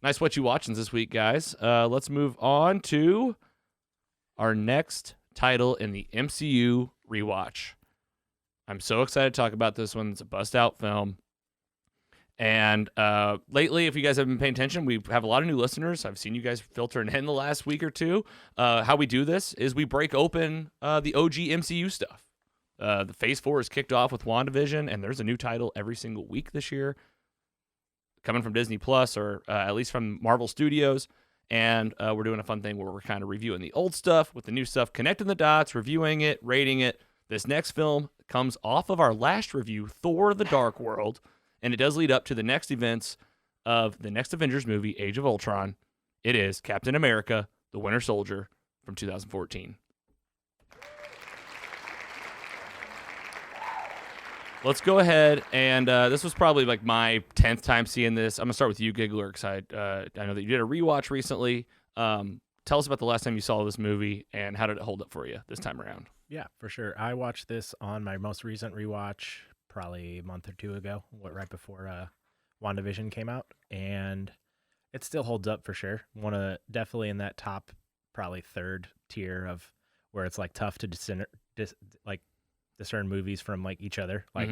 Nice what you watching this week, guys. Let's move on to our next title in the MCU rewatch. I'm so excited to talk about this one. It's a bust-out film. And lately, if you guys have been paying attention, we have a lot of new listeners. I've seen you guys filtering in the last week or two. How we do this is we break open the OG MCU stuff. The Phase 4 is kicked off with WandaVision, and there's a new title every single week this year coming from Disney Plus, or at least from Marvel Studios. And we're doing a fun thing where we're kind of reviewing the old stuff with the new stuff, connecting the dots, reviewing it, rating it. This next film comes off of our last review, Thor: The Dark World, and it does lead up to the next events of the next Avengers movie, Age of Ultron. It is Captain America, the Winter Soldier from 2014. Let's go ahead, and this was probably like my 10th time seeing this. I'm going to start with you, Giggler, because I know that you did a rewatch recently. Tell us about the last time you saw this movie, and how did it hold up for you this time around? Yeah, for sure. I watched this on my most recent rewatch probably a month or two ago, right before WandaVision came out, and it still holds up for sure. Definitely in that top, probably third tier of where it's like tough to discern movies from like each other, like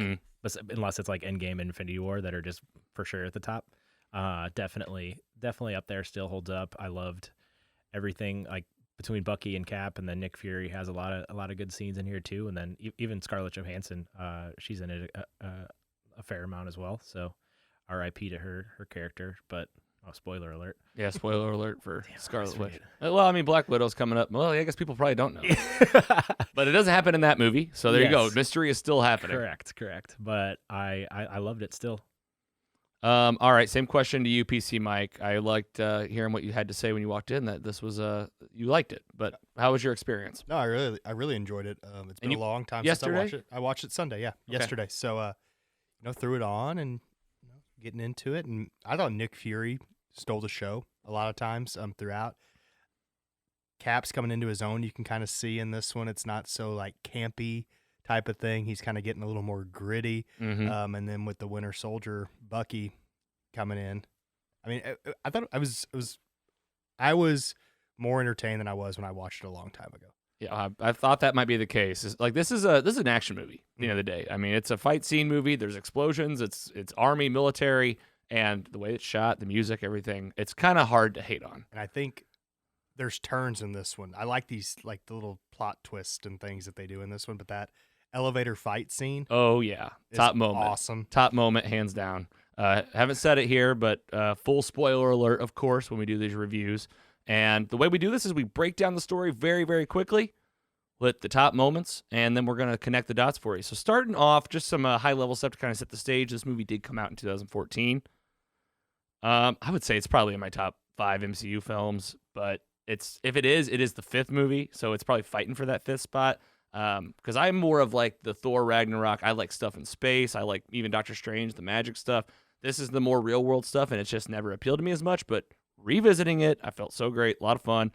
unless it's like Endgame and Infinity War that are just for sure at the top. Definitely up there, still holds up. I loved everything like between Bucky and Cap, and then Nick Fury has a lot of good scenes in here too, and then even Scarlett Johansson, she's in it a fair amount as well. So R.I.P. to her character, but spoiler alert. Yeah, spoiler alert for Scarlet Witch. Well, I mean, Black Widow's coming up. Well, I guess people probably don't know. But it doesn't happen in that movie, so there you go. Mystery is still happening. Correct. But I loved it still. All right, same question to you, PC Mike. I liked hearing what you had to say when you walked in, that this was you liked it. But how was your experience? No, I really enjoyed it. It's been a long time since I watched it. I watched it Sunday, yesterday. So, threw it on and getting into it, and I thought Nick Fury stole the show a lot of times throughout. Cap's coming into his own. You can kind of see in this one, it's not so like campy type of thing. He's kind of getting a little more gritty. And then with the Winter Soldier, Bucky coming in. I mean, I thought I was more entertained than I was when I watched it a long time ago. Yeah, I thought that might be the case. This is an action movie at the end of the day. I mean, it's a fight scene movie. There's explosions. It's army, military, and the way it's shot, the music, everything. It's kind of hard to hate on. And I think there's turns in this one. I like these, like the little plot twists and things that they do in this one, but that elevator fight scene. Oh yeah, top moment. Awesome. Top moment, hands down. Haven't said it here, but full spoiler alert, of course, when we do these reviews. And the way we do this is we break down the story very, very quickly with the top moments, and then we're going to connect the dots for you. So starting off, just some high-level stuff to kind of set the stage. This movie did come out in 2014. I would say it's probably in my top 5 MCU films, but if it is the 5th movie, so it's probably fighting for that 5th spot. Because I'm more of like the Thor Ragnarok. I like stuff in space. I like even Doctor Strange, the magic stuff. This is the more real-world stuff, and it's just never appealed to me as much, but revisiting it, I felt so great. A lot of fun.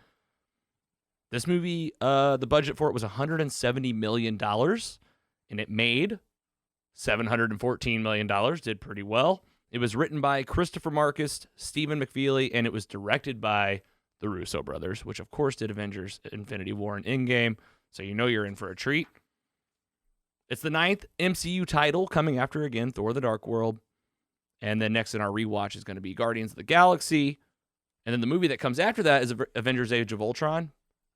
This movie, the budget for it was $170 million, and it made $714 million. Did pretty well. It was written by Christopher Marcus, Stephen McFeely, and it was directed by the Russo brothers, which of course did Avengers, Infinity War, and Endgame, so you know you're in for a treat. It's the 9th MCU title, coming after, again, Thor: The Dark World. And then next in our rewatch is going to be Guardians of the Galaxy. And then the movie that comes after that is Avengers: Age of Ultron.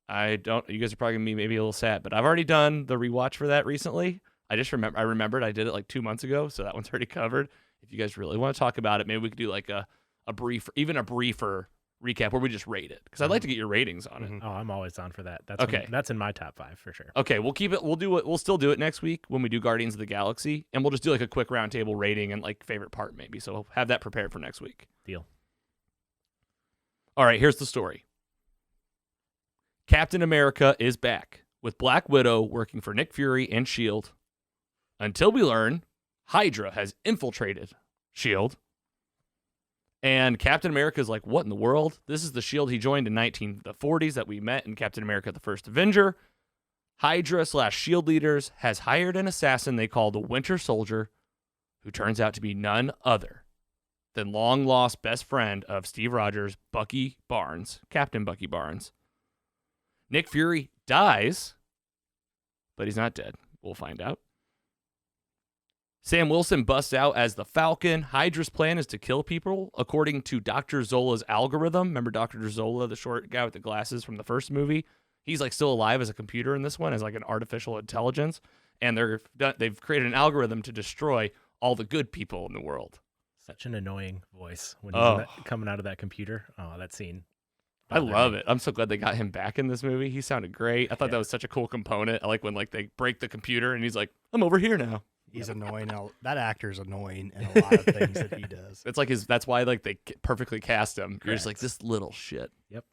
You guys are probably going to be maybe a little sad, but I've already done the rewatch for that recently. I remembered I did it like 2 months ago, so that one's already covered. If you guys really want to talk about it, maybe we could do like a briefer recap where we just rate it, because I'd like to get your ratings on it. Oh, I'm always down for that. That's in my top 5 for sure. Okay, we'll keep it. We'll still do it next week when we do Guardians of the Galaxy, and we'll just do like a quick roundtable rating and like favorite part maybe. So we'll have that prepared for next week. Deal. All right, here's the story. Captain America is back with Black Widow working for Nick Fury and S.H.I.E.L.D. until we learn Hydra has infiltrated S.H.I.E.L.D. And Captain America is like, what in the world? This is the S.H.I.E.L.D. he joined in the 40s that we met in Captain America: The First Avenger. Hydra / S.H.I.E.L.D. leaders has hired an assassin they call the Winter Soldier, who turns out to be none other the long-lost best friend of Steve Rogers, Bucky Barnes, Captain Bucky Barnes. Nick Fury dies, but he's not dead. We'll find out. Sam Wilson busts out as the Falcon. Hydra's plan is to kill people according to Dr. Zola's algorithm. Remember Dr. Zola, the short guy with the glasses from the first movie? He's like still alive as a computer in this one, as like an artificial intelligence. And they've created an algorithm to destroy all the good people in the world. Such an annoying voice when he's coming out of that computer. Oh, that scene. I love it. I'm so glad they got him back in this movie. He sounded great. I thought that was such a cool component. I like when like they break the computer and he's like, I'm over here now. He's annoying. That actor's annoying in a lot of things that he does. It's like that's why like they perfectly cast him. You're just like, this little shit. Yep.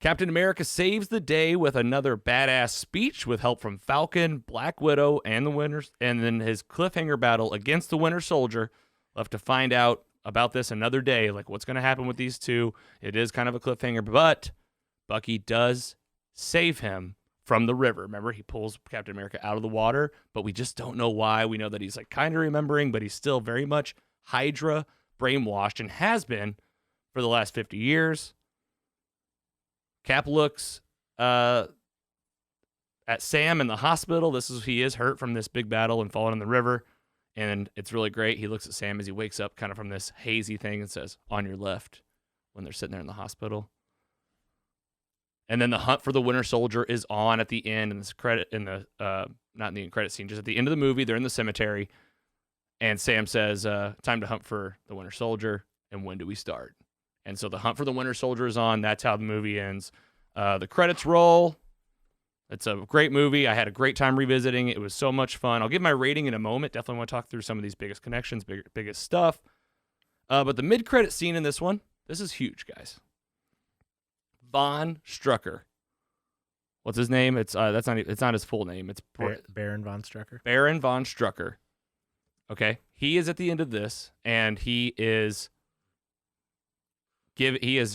Captain America saves the day with another badass speech with help from Falcon, Black Widow, and then his cliffhanger battle against the Winter Soldier. We'll have to find out about this another day, like what's going to happen with these two. It is kind of a cliffhanger, but Bucky does save him from the river. Remember, he pulls Captain America out of the water, but we just don't know why. We know that he's like kind of remembering, but he's still very much Hydra brainwashed and has been for the last 50 years. Cap looks at Sam in the hospital. He is hurt from this big battle and falling in the river, and it's really great. He looks at Sam as he wakes up kind of from this hazy thing and says, on your left, when they're sitting there in the hospital. And then the hunt for the Winter Soldier is on at the end, and not in the end credit scene, just at the end of the movie. They're in the cemetery, and Sam says, "Time to hunt for the Winter Soldier." And when do we start? And so the hunt for the Winter Soldier is on. That's how the movie ends. The credits roll. It's a great movie. I had a great time revisiting. It was so much fun. I'll give my rating in a moment. Definitely want to talk through some of these biggest connections, biggest stuff. But the mid-credit scene in this one, this is huge, guys. Von Strucker. What's his name? It's not his full name. It's Baron von Strucker. Baron von Strucker. Okay, he is at the end of this, and he has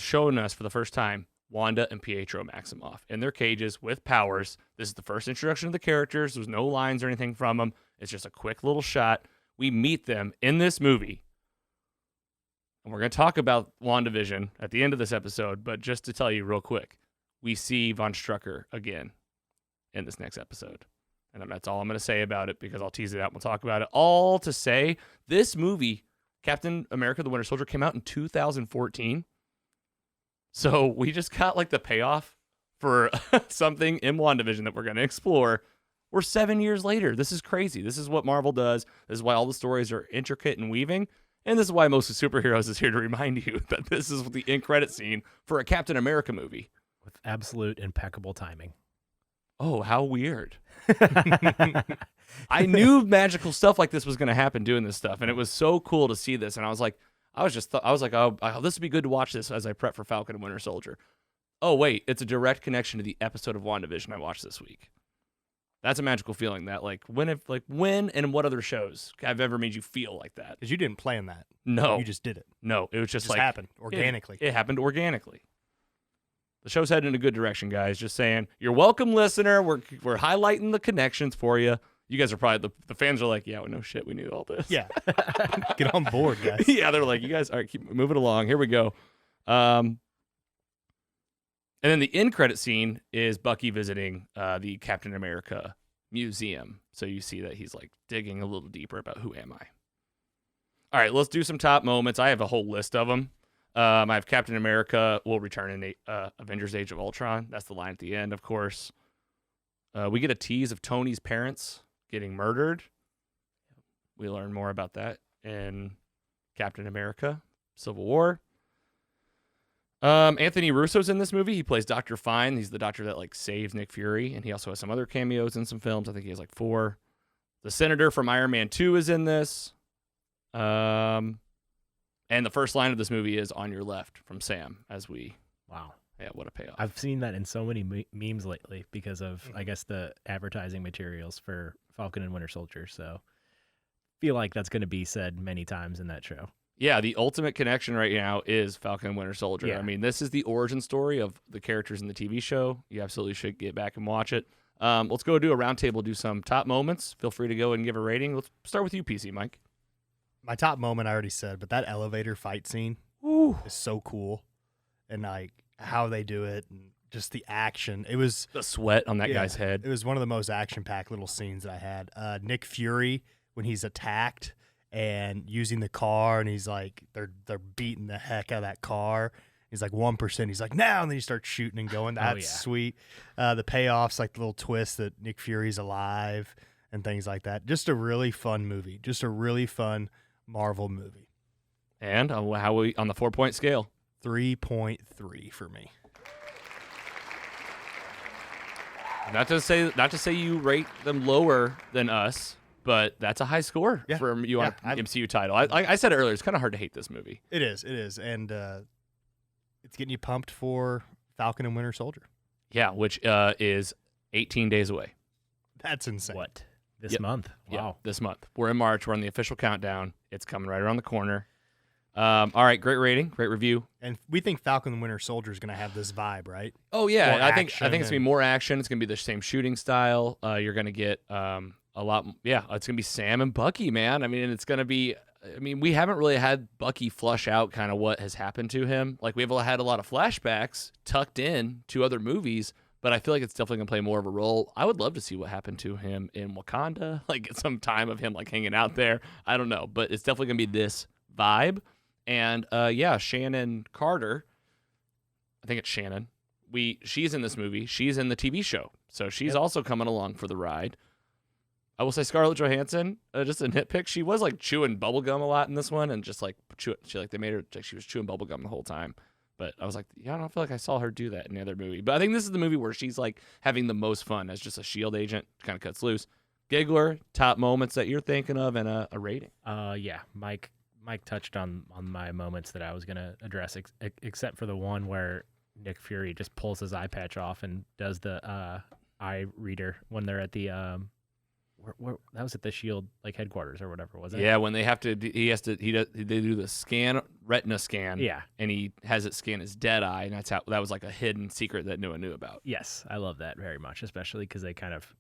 shown us for the first time Wanda and Pietro Maximoff in their cages with powers. This is the first introduction of the characters. There's no lines or anything from them. It's just a quick little shot. We meet them in this movie. And we're going to talk about WandaVision at the end of this episode, but just to tell you real quick, we see Von Strucker again in this next episode. And that's all I'm going to say about it, because I'll tease it out and we'll talk about it. All to say, this movie, Captain America the Winter Soldier, came out in 2014. So we just got like the payoff for something in WandaVision that we're going to explore. We're 7 years later. This is crazy. This is what Marvel does. This is why all the stories are intricate and weaving. And this is why Most of Superheroes is here to remind you that this is the end credit scene for a Captain America movie. With absolute impeccable timing. Oh, how weird. I knew magical stuff like this was going to happen doing this stuff, and it was so cool to see this. And I was like, oh, this would be good to watch this as I prep for Falcon and Winter Soldier. Oh, wait, it's a direct connection to the episode of WandaVision I watched this week. That's a magical feeling that when and what other shows have ever made you feel like that? Because you didn't plan that. No. You just did it. No, it was just like happened organically. It happened organically. The show's heading in a good direction, guys. Just saying. You're welcome, listener. We're highlighting the connections for you. You guys are probably, the fans are like, yeah, well, no shit, we knew all this. Yeah. Get on board, guys. Yeah, they're like, you guys, all right, keep moving along. Here we go. And then the end credit scene is Bucky visiting the Captain America museum. So you see that he's like digging a little deeper about who am I. All right, let's do some top moments. I have a whole list of them. I have Captain America will return in Avengers Age of Ultron. That's the line at the end, of course. We get a tease of Tony's parents getting murdered. We learn more about that in Captain America Civil War. Anthony Russo's in this movie. He plays Dr. Fine. He's the doctor that saves Nick Fury, and he also has some other cameos in some films. I think he has 4. The Senator from Iron Man 2 is in this. And the first line of this movie is "On your left" from Sam. Wow. Yeah, what a payoff. I've seen that in so many memes lately because of, I guess, the advertising materials for Falcon and Winter Soldier. So feel like that's going to be said many times in that show. Yeah, the ultimate connection right now is Falcon and Winter Soldier. Yeah. I mean, this is the origin story of the characters in the TV show. You absolutely should get back and watch it. Let's go do a roundtable, do some top moments. Feel free to go and give a rating. Let's start with you, PC Mike. My top moment I already said, but that elevator fight scene is so cool, and like how they do it, and just the action. It was the sweat on that guy's head. It was one of the most action-packed little scenes that I had. Nick Fury when he's attacked and using the car, and he's like they're beating the heck out of that car. He's like 1%. He's like now, and then he starts shooting and going. That's sweet. The payoffs, like the little twist that Nick Fury's alive and things like that. Just a really fun movie. Just a really fun Marvel movie. And how we on the 4-point scale? 3.3 for me. Not to say you rate them lower than us, but that's a high score for you on an MCU title. I said it earlier, it's kind of hard to hate this movie. It is, and it's getting you pumped for Falcon and Winter Soldier. Yeah, which is 18 days away. That's insane. What? This month? Wow. Yeah, this month. We're in March. We're on the official countdown. It's coming right around the corner. All right, great rating, great review. And we think Falcon and Winter Soldier is going to have this vibe, right? Oh yeah, I think it's going to be more action. It's going to be the same shooting style. You're going to get a lot. Yeah, it's going to be Sam and Bucky, man. I mean, it's going to be. I mean, we haven't really had Bucky flush out kind of what has happened to him. Like we've had a lot of flashbacks tucked in to other movies, but I feel like it's definitely going to play more of a role. I would love to see what happened to him in Wakanda, like get some time of him like hanging out there. I don't know, but it's definitely going to be this vibe. And Shannon Carter, I think it's Shannon. She's in this movie. She's in the TV show, so she's also coming along for the ride. I will say Scarlett Johansson, just a nitpick. She was like chewing bubblegum a lot in this one, and just like they made her like she was chewing bubblegum the whole time. But I was like, I don't feel like I saw her do that in the other movie. But I think this is the movie where she's like having the most fun as just a SHIELD agent, kind of cuts loose. Giggler, top moments that you're thinking of, and a rating. Yeah, Mike touched on my moments that I was gonna address, except for the one where Nick Fury just pulls his eye patch off and does the eye reader when they're at the where that was at the SHIELD like headquarters or whatever, was it? Yeah, when they do the retina scan. Yeah, and he has it scan his dead eye, and that was like a hidden secret that no one knew about. Yes, I love that very much, especially because they kind of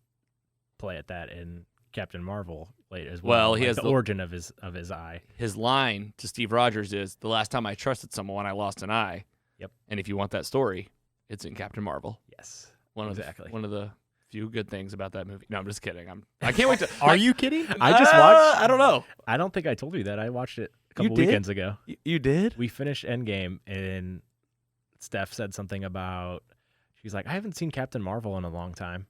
play at that in Captain Marvel late as well. Well, he has the origin of his eye. His line to Steve Rogers is, "The last time I trusted someone, I lost an eye." Yep. And if you want that story, it's in Captain Marvel. Yes. One of the few good things about that movie. No, I'm just kidding. I can't wait to. Are you kidding? I just watched. I don't know. I don't think I told you that. I watched it a couple weekends ago. You did? We finished Endgame, and Steph said something about. She's like, I haven't seen Captain Marvel in a long time.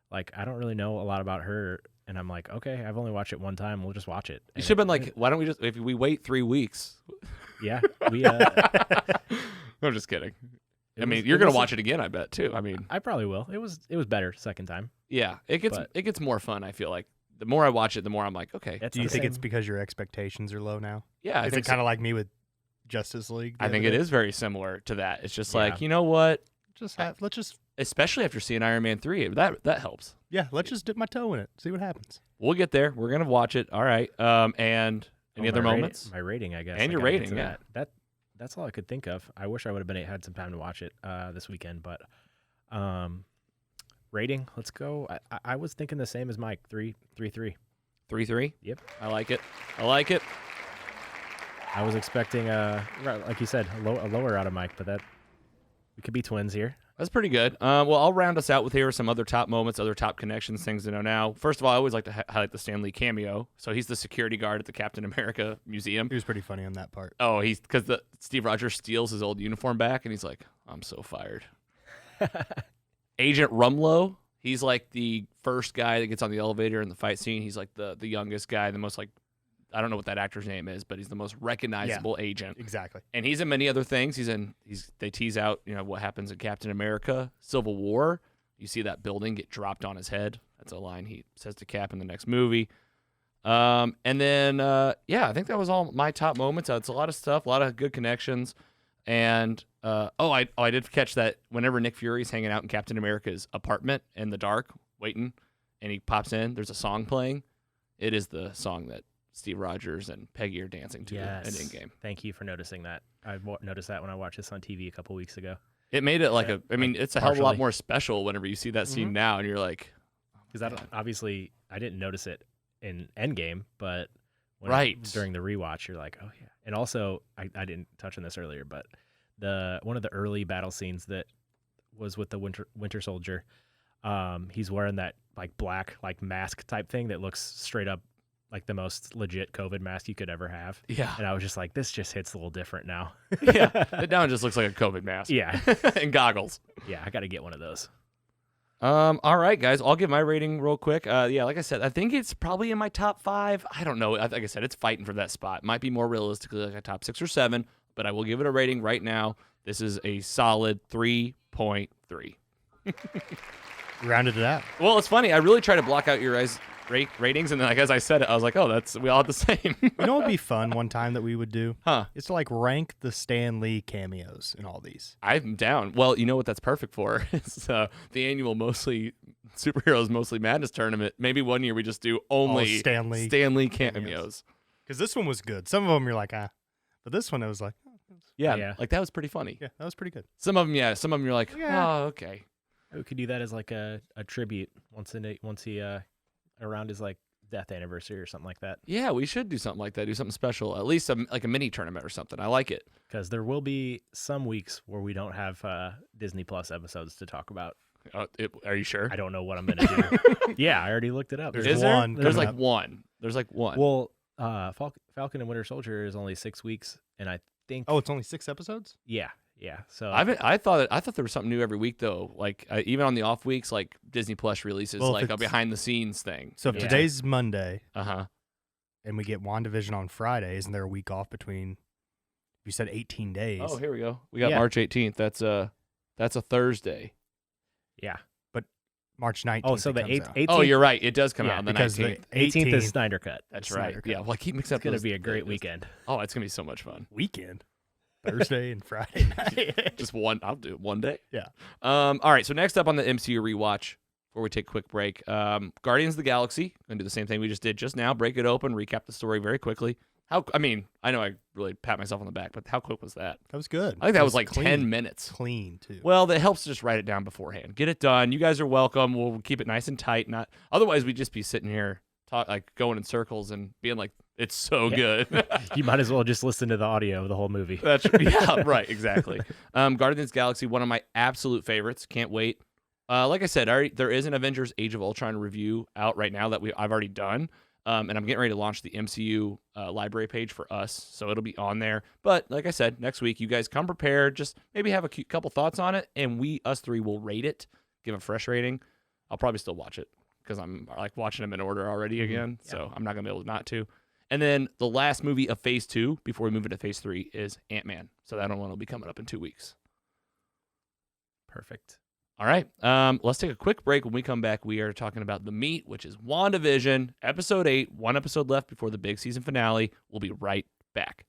Like, I don't really know a lot about her. And I'm like, okay, I've only watched it one time. We'll just watch it. You should have been like, why don't we just, if we wait 3 weeks? Yeah. I'm just kidding. You're going to watch it again, I bet, too. I mean, I probably will. It was better second time. Yeah. It gets more fun, I feel like. The more I watch it, the more I'm like, okay. Do you think it's because your expectations are low now? Yeah. Is it kind of like me with Justice League? I think it is very similar to that. It's just like, you know what? Let's just. Especially after seeing Iron Man 3. That helps. Yeah, let's just dip my toe in it. See what happens. We'll get there. We're going to watch it. All right. And any other moments? My rating, I guess. And your rating, yeah. That's all I could think of. I wish I would have had some time to watch it this weekend. But rating, let's go. I was thinking the same as Mike, 3.3. 3.3? Yep. I like it. I was expecting, like you said, a lower out of Mike, but we could be twins here. That's pretty good. Well, I'll round us out with here some other top moments, other top connections, things to know now. First of all, I always like to highlight the Stan Lee cameo. So he's the security guard at the Captain America Museum. He was pretty funny on that part. Oh, because Steve Rogers steals his old uniform back, and he's like, I'm so fired. Agent Rumlow, he's like the first guy that gets on the elevator in the fight scene. He's like the youngest guy, the most like, I don't know what that actor's name is, but he's the most recognizable agent. Exactly. And he's in many other things. They tease out, what happens in Captain America, Civil War. You see that building get dropped on his head. That's a line he says to Cap in the next movie. And then, I think that was all my top moments. It's a lot of stuff, a lot of good connections. And, I did catch that whenever Nick Fury's hanging out in Captain America's apartment in the dark, waiting, and he pops in, there's a song playing. It is the song that Steve Rogers and Peggy are dancing to in Endgame. Thank you for noticing that. I noticed that when I watched this on TV a couple weeks ago. It made it like it's a hell of a lot more special whenever you see that scene now, and you're like, because obviously I didn't notice it in Endgame, but During the rewatch, you're like, oh yeah. And also, I didn't touch on this earlier, but one of the early battle scenes that was with the Winter Soldier, he's wearing that like black like mask type thing that looks straight up like the most legit COVID mask you could ever have. Yeah. And I was just like, this just hits a little different now. Yeah. It now just looks like a COVID mask. Yeah. And goggles. Yeah, I got to get one of those. All right, guys. I'll give my rating real quick. Yeah, like I said, I think it's probably in my top 5. I don't know. Like I said, it's fighting for that spot. Might be more realistically like a top 6 or 7, but I will give it a rating right now. This is a solid 3.3. Rounded it out. Well, it's funny. I really try to block out your guys' ratings, and then like as I said it, I was like, oh, we all have the same. You know what would be fun one time that we would do? Huh? It's to like rank the Stan Lee cameos in all these. I'm down. Well, you know what that's perfect for? It's the annual Mostly Superheroes Mostly Madness tournament. Maybe one year we just do only Stan Lee cameos. Because this one was good. Some of them you're like, but this one I was like, yeah, like that was pretty funny. Yeah, that was pretty good. Some of them, yeah. Some of them you're like, oh, okay. We could do that as like a tribute once he around his like death anniversary or something like that. Yeah, we should do something like that. Do something special, at least like a mini tournament or something. I like it because there will be some weeks where we don't have Disney Plus episodes to talk about. Are you sure? I don't know what I'm gonna do. Yeah, I already looked it up. There's one. There's like one. There's like one. Well, Falcon and Winter Soldier is only 6 weeks, and I think. Oh, it's only 6 episodes. Yeah. So I thought there was something new every week though. Like even on the off weeks, like Disney Plus releases like a behind the scenes thing. So if today's Monday, and we get WandaVision on Friday, isn't there a week off between? You said 18 days. Oh, here we go. We got March 18th. That's a Thursday. Yeah, but March 19th. Oh, so the 18th. Oh, you're right. It does come out on the 19th. The 18th is Snyder Cut. That's right. Yeah. Well, I keep mixing up. It's gonna be a great weekend. Oh, it's gonna be so much fun. Weekend. Thursday and Friday night. Just one. I'll do it one day. Yeah. All right. So next up on the MCU rewatch, before we take a quick break, Guardians of the Galaxy. Gonna do the same thing we just did just now. Break it open, recap the story very quickly. I know I really pat myself on the back, but how quick was that? That was good. I think that was like clean. 10 minutes. Clean too. Well, that helps to just write it down beforehand. Get it done. You guys are welcome. We'll keep it nice and tight. Otherwise, we'd just be sitting here going in circles and being like, it's so good. You might as well just listen to the audio of the whole movie. Yeah, right, exactly. Guardians of the Galaxy, one of my absolute favorites. Can't wait. Like I said, there is an Avengers Age of Ultron review out right now that I've already done. And I'm getting ready to launch the MCU library page for us, so it'll be on there. But like I said, next week, you guys come prepared. Just maybe have a couple thoughts on it, and us three will rate it, give a fresh rating. I'll probably still watch it because I'm like watching them in order already again, so I'm not going to be able not to. And then the last movie of Phase 2 before we move into Phase 3 is Ant-Man. So that one will be coming up in 2 weeks. Perfect. All right. Let's take a quick break. When we come back, we are talking about the meat, which is WandaVision, Episode 8. 1 episode left before the big season finale. We'll be right back.